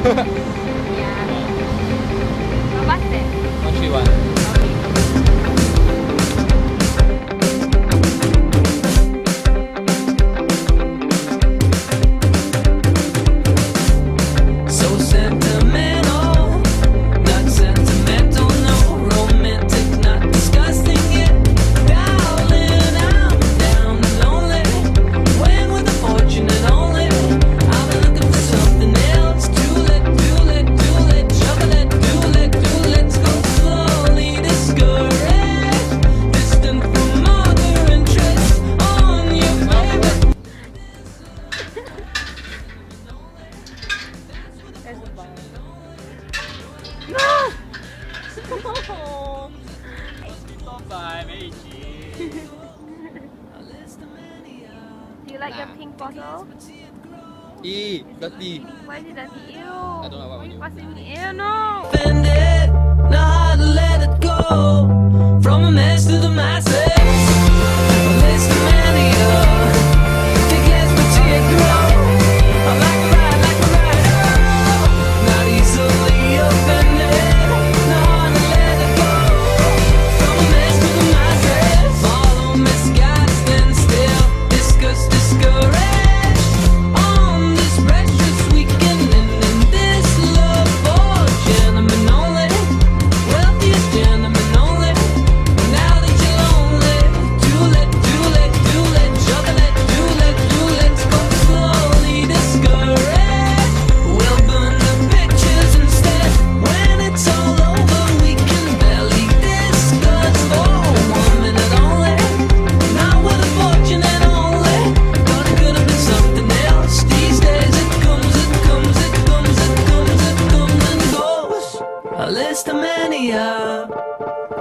Yeah. What's that? 131. So sentimental, not sentimental, no romantic, not disgusting yet. Darling, I'm down and lonely. When with a fortune and only, I've been looking for something else. Chocolate, let's go slowly. Discouraged, distant from other interests on your favorite. There's a ball. No! 拜没一起。 Do you like the pink bottle? E, dirty. Why is it dirty? Ew! I don't know what Why we do. what's in the ew? No! Offended, know how to let it go. From a mess to the masses. A list of many think less but see it grow. I like a rider. Not easily offended. Know how to let it go. From a mess to the masses. Follow misguided, stand still. Discouraged. On this precious weekend and in this love for gentlemen only. Wealthiest gentlemen only. Now that you're lonely, chocolate, let's go slowly. Discouraged. We'll burn the pictures instead. When it's all over, we can barely discuss. For 1 minute only. Not with a fortune and only. Thought it could have been something else. These days it comes and goes. A list of mania.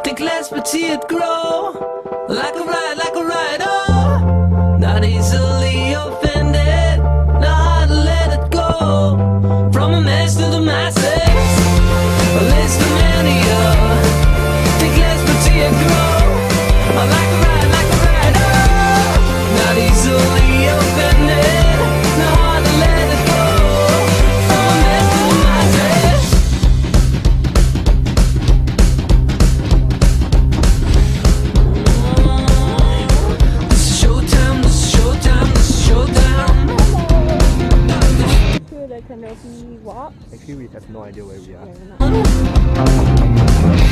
Think less but see it grow. Like a rider. Not easily offended. Know how to let it go. From a mess to the masses. A list of mania. Think less but see it grow. Like a rider. Not easily offended. Know how to let it go. From a mess to the masses. This is showtime. To the Canopy Walk. Actually, we have no idea where we are. Yeah, we're not.